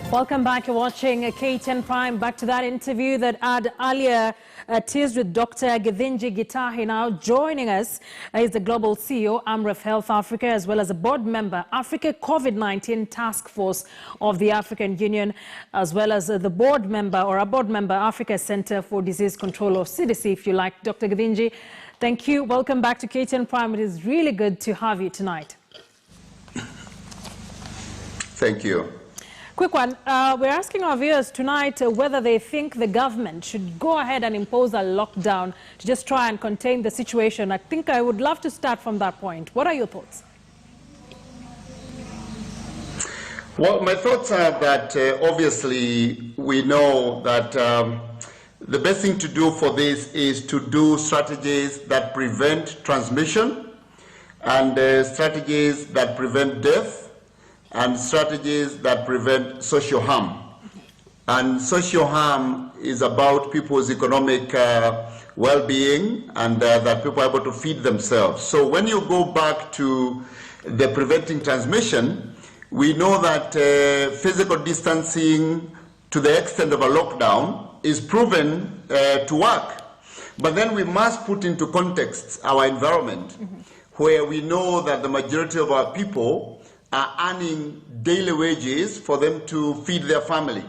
Welcome back. You're watching K10 Prime. Back to that interview that had earlier teased with Dr. Githinji Gitahi. Now joining us is the Global CEO, Amref Health Africa, as well as a board member, Africa COVID-19 Task Force of the African Union, as well as the board member, Africa Center for Disease Control, or CDC, if you like. Dr. Githinji, thank you. Welcome back to K10 Prime. It is really good to have you tonight. Thank you. Quick one. We're asking our viewers tonight whether they think the government should go ahead and impose a lockdown to just try and contain the situation. I think I would love to start from that point. What are your thoughts? Well, my thoughts are that obviously we know that the best thing to do for this is to do strategies that prevent transmission and strategies that prevent death and strategies that prevent social harm. And social harm is about people's economic well-being and that people are able to feed themselves. So when you go back to the preventing transmission, we know that physical distancing to the extent of a lockdown is proven to work. But then we must put into context our environment, where we know that the majority of our people are earning daily wages for them to feed their family.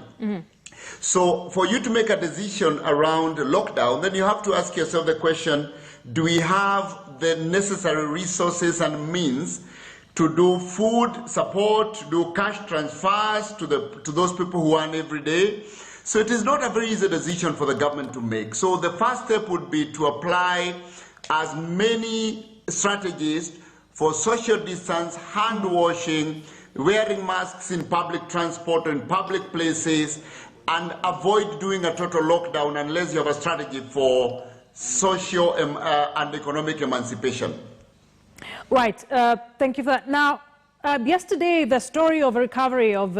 So for you to make a decision around lockdown, then you have to ask yourself the question, do we have the necessary resources and means to do food support, to do cash transfers to those people who earn every day? So it is not a very easy decision for the government to make. So the first step would be to apply as many strategies for social distance, hand washing, wearing masks in public transport and public places, and avoid doing a total lockdown unless you have a strategy for social and economic emancipation. Right. Thank you for that. Now, yesterday, the story of recovery of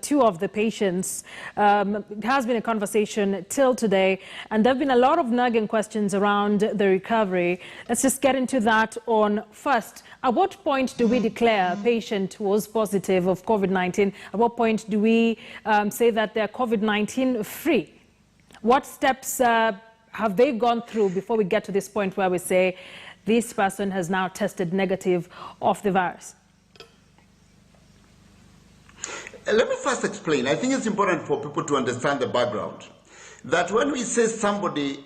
two of the patients has been a conversation till today, and there have been a lot of nagging questions around the recovery. Let's just get into that on first. At what point do we declare a patient was positive of COVID-19? At what point do we say that they're COVID-19 free? What steps have they gone through before we get to this point where we say this person has now tested negative of the virus? Let me first explain. I think it's important for people to understand the background. That when we say somebody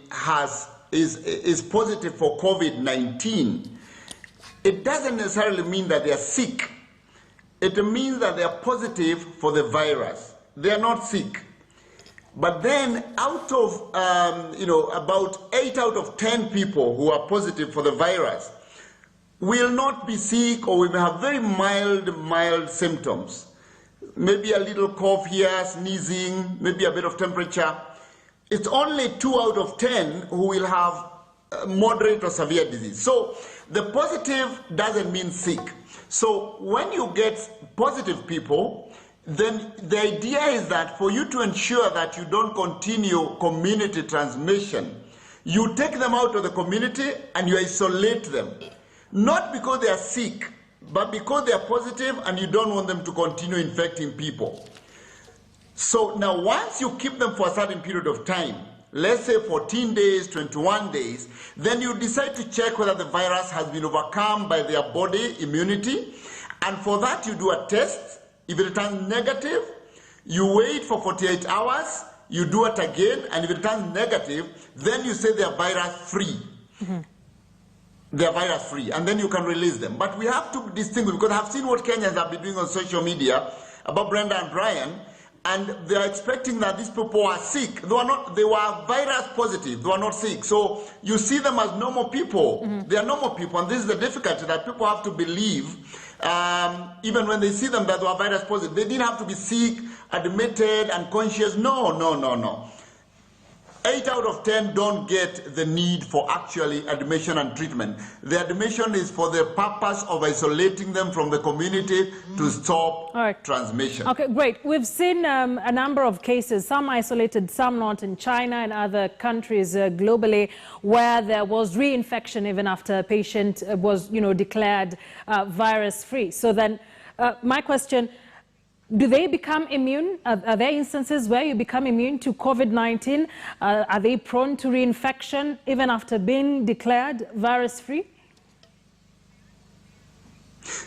is positive for COVID-19, it doesn't necessarily mean that they are sick. It means that they are positive for the virus. They are not sick. But then out of, about 8 out of 10 people who are positive for the virus will not be sick, or we may have very mild symptoms. Maybe a little cough here, sneezing, maybe a bit of temperature. It's only 2 out of 10 who will have moderate or severe disease. So the positive doesn't mean sick. So when you get positive people, then the idea is that for you to ensure that you don't continue community transmission, you take them out of the community and you isolate them. Not because they are sick, but because they are positive and you don't want them to continue infecting people. So now once you keep them for a certain period of time, let's say 14 days, 21 days, then you decide to check whether the virus has been overcome by their body immunity. And for that you do a test. If it turns negative, you wait for 48 hours, you do it again, and if it turns negative, then you say they are virus free. They are virus free, and then you can release them. But we have to distinguish, because I've seen what Kenyans have been doing on social media about Brenda and Brian, and they are expecting that these people are sick. They were virus positive, they were not sick. So you see them as normal people. They are normal people, and this is the difficulty that people have to believe, even when they see them that they are virus positive. They didn't have to be sick, admitted, and conscious. No. 8 out of 10 don't get the need for actually admission and treatment. The admission is for the purpose of isolating them from the community to stop transmission. Okay, great. We've seen a number of cases, some isolated, some not, in China and other countries globally, where there was reinfection even after a patient was, declared virus-free. So then my question, Do they become immune? Are there instances where you become immune to COVID-19? Are they prone to reinfection even after being declared virus-free?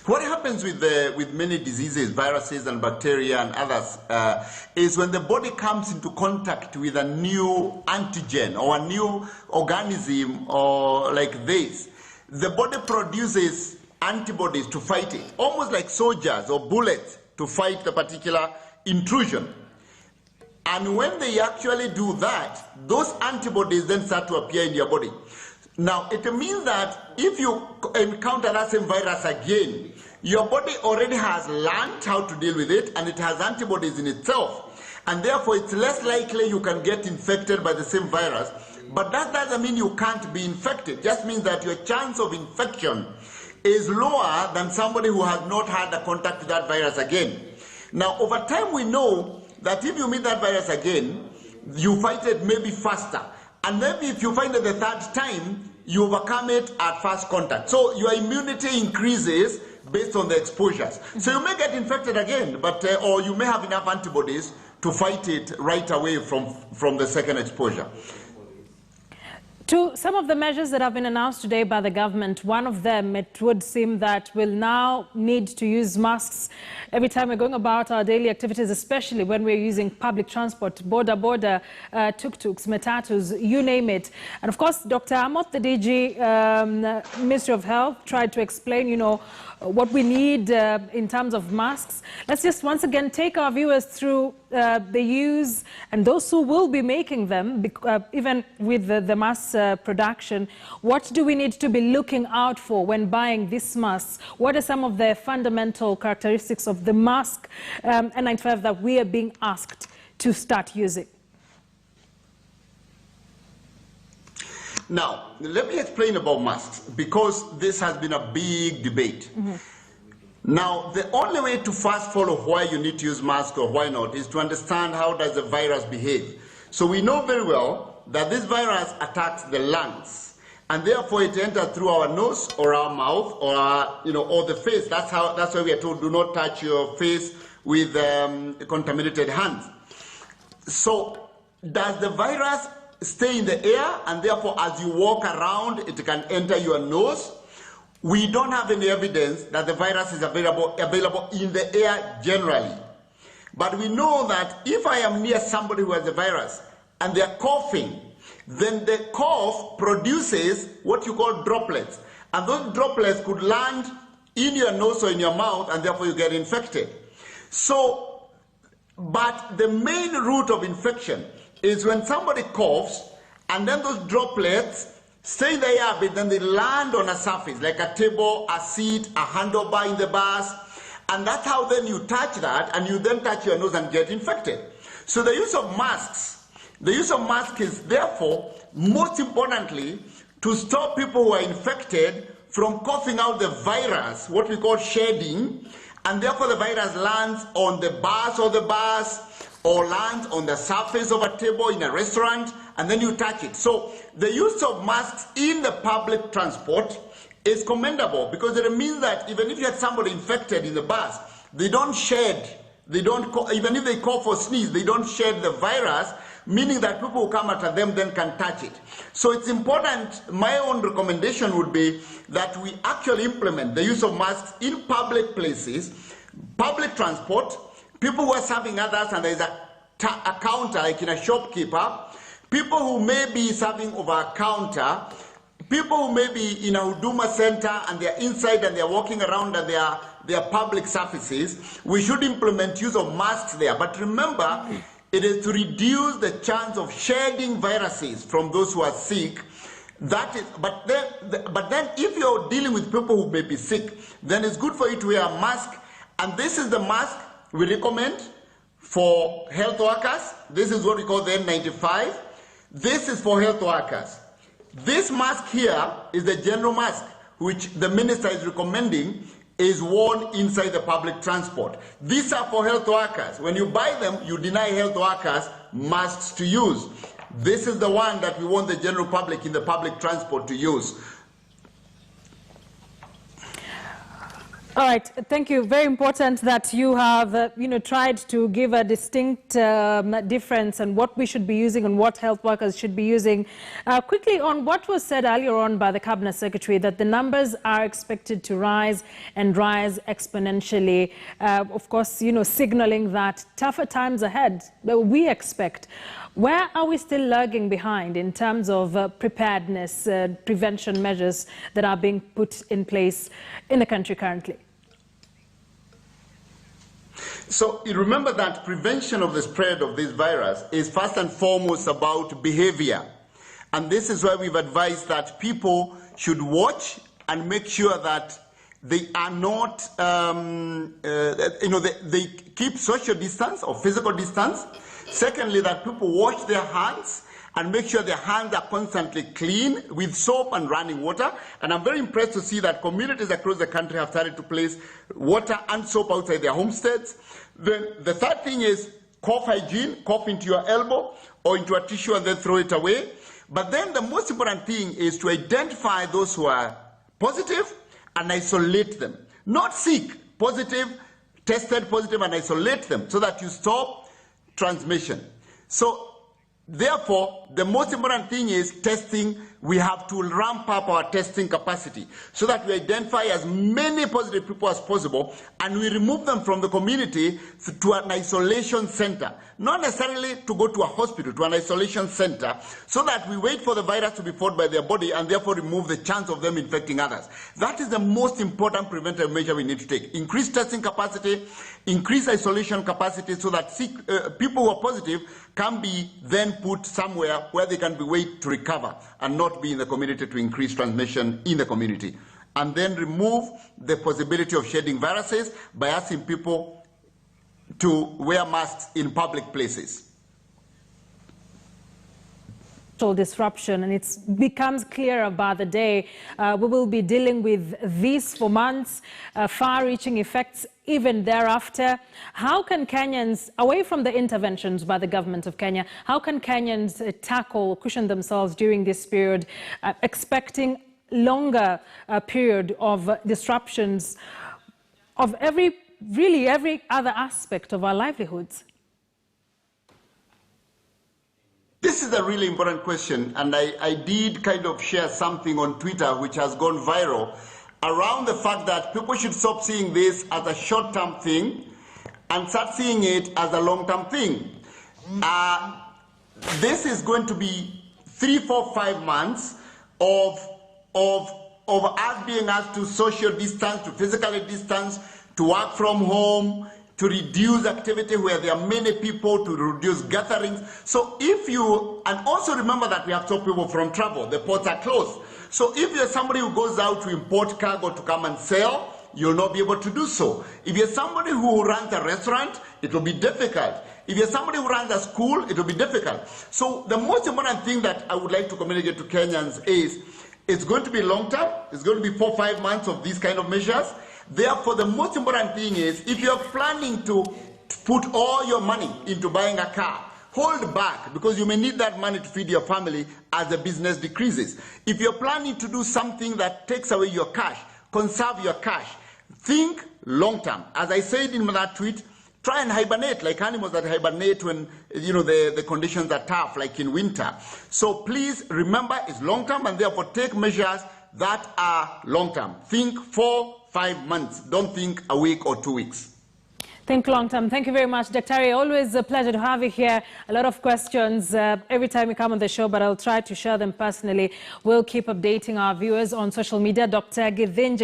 What happens with many diseases, viruses and bacteria and others, is when the body comes into contact with a new antigen or a new organism or like this, the body produces antibodies to fight it, almost like soldiers or bullets to fight the particular intrusion. And when they actually do that, those antibodies then start to appear in your body. Now, it means that if you encounter that same virus again, your body already has learned how to deal with it, and it has antibodies in itself. And therefore, it's less likely you can get infected by the same virus. But that doesn't mean you can't be infected. It just means that your chance of infection is lower than somebody who has not had a contact with that virus again. Now, over time, we know that if you meet that virus again, you fight it maybe faster. And maybe if you find it the third time, you overcome it at first contact. So your immunity increases based on the exposures. So you may get infected again, but or you may have enough antibodies to fight it right away from the second exposure. To some of the measures that have been announced today by the government, one of them, it would seem that we'll now need to use masks every time we're going about our daily activities, especially when we're using public transport, border, tuk-tuks, matatus, you name it. And of course, Dr. Amot, the DG, Ministry of Health, tried to explain, you know, what we need in terms of masks. Let's just once again take our viewers through the use and those who will be making them, even with the mass production. What do we need to be looking out for when buying these masks? What are some of the fundamental characteristics of the mask N95 that we are being asked to start using? Now, let me explain about masks, because this has been a big debate. Now, the only way to first follow why you need to use masks or why not is to understand how does the virus behave. So we know very well that this virus attacks the lungs, and therefore it enters through our nose or our mouth or our, or the face. That's why we are told do not touch your face with contaminated hands. So does the virus stay in the air, and therefore as you walk around it can enter your nose? We don't have any evidence that the virus is available in the air generally. But we know that if I am near somebody who has the virus and they're coughing, then the cough produces what you call droplets. And those droplets could land in your nose or in your mouth, and therefore you get infected. So, but the main route of infection is when somebody coughs, and then those droplets stay in the air, but then they land on a surface, like a table, a seat, a handlebar in the bus, and that's how then you touch that, and you then touch your nose and get infected. So the use of masks is therefore, most importantly, to stop people who are infected from coughing out the virus, what we call shedding, and therefore the virus lands on the bars or the bus, or lands on the surface of a table in a restaurant, and then you touch it. So the use of masks in the public transport is commendable, because it means that even if you had somebody infected in the bus, they don't shed, even if they cough or sneeze, they don't shed the virus, meaning that people who come after them then can touch it. So it's important, my own recommendation would be that we actually implement the use of masks in public places, public transport, people who are serving others, and there is a counter, like in a shopkeeper, people who may be serving over a counter, people who may be in a Huduma center and they're inside and they're walking around and they're public surfaces. We should implement use of masks there. But remember, it is to reduce the chance of shedding viruses from those who are sick. That is, but then if you're dealing with people who may be sick, then it's good for you to wear a mask. And this is the mask we recommend for health workers. This is what we call the N95. This is for health workers. This mask here is the general mask, which the minister is recommending is worn inside the public transport. These are for health workers. When you buy them, you deny health workers masks to use. This is the one that we want the general public in the public transport to use. All right, thank you. Very important that you have, tried to give a distinct difference on what we should be using and what health workers should be using. Quickly on what was said earlier on by the Cabinet Secretary, that the numbers are expected to rise and rise exponentially. Of course, signaling that tougher times ahead that we expect. Where are we still lagging behind in terms of preparedness, prevention measures that are being put in place in the country currently? So you remember that prevention of the spread of this virus is first and foremost about behavior. And this is why we've advised that people should watch and make sure that they are not, they keep social distance or physical distance. Secondly, that people wash their hands and make sure their hands are constantly clean with soap and running water. And I'm very impressed to see that communities across the country have started to place water and soap outside their homesteads. Then the third thing is cough hygiene, cough into your elbow or into a tissue and then throw it away. But then the most important thing is to identify those who are positive and isolate them. Not sick, positive, tested positive and isolate them so that you stop transmission. So therefore, the most important thing is testing. We have to ramp up our testing capacity so that we identify as many positive people as possible and we remove them from the community to an isolation center. Not necessarily to go to a hospital, to an isolation center, so that we wait for the virus to be fought by their body and therefore remove the chance of them infecting others. That is the most important preventive measure we need to take. Increase testing capacity, increase isolation capacity so that people who are positive can be then put somewhere where they can be wait to recover and not be in the community to increase transmission in the community. And then remove the possibility of shedding viruses by asking people to wear masks in public places. Disruption, and it becomes clearer by the day. We will be dealing with this for months, far-reaching effects even thereafter. How can Kenyans, away from the interventions by the government of Kenya, how can Kenyans cushion themselves during this period, expecting longer period of disruptions of every other aspect of our livelihoods? This is a really important question, and I did kind of share something on Twitter which has gone viral around the fact that people should stop seeing this as a short-term thing and start seeing it as a long-term thing. This is going to be 3, 4, 5 months of us being asked to social distance, to physically distance, to work from home, to reduce activity where there are many people, to reduce gatherings. So and also remember that we have stopped people from travel. The ports are closed. So if you're somebody who goes out to import cargo to come and sell, you'll not be able to do so. If you're somebody who runs a restaurant, it will be difficult. If you're somebody who runs a school, it will be difficult. So the most important thing that I would like to communicate to Kenyans is, it's going to be long term. It's going to be 4 or 5 months of these kind of measures. Therefore, the most important thing is, if you're planning to put all your money into buying a car, hold back, because you may need that money to feed your family as the business decreases. If you're planning to do something that takes away your cash, conserve your cash. Think long term. As I said in that tweet, try and hibernate like animals that hibernate when the conditions are tough, like in winter. So please remember, it's long term, and therefore take measures that are long term. Think 4, 5 months. Don't think a week or 2 weeks. Think long term. Thank you very much, Dr. Always a pleasure to have you here. A lot of questions every time you come on the show, but I'll try to share them personally. We'll keep updating our viewers on social media. Dr. Githinji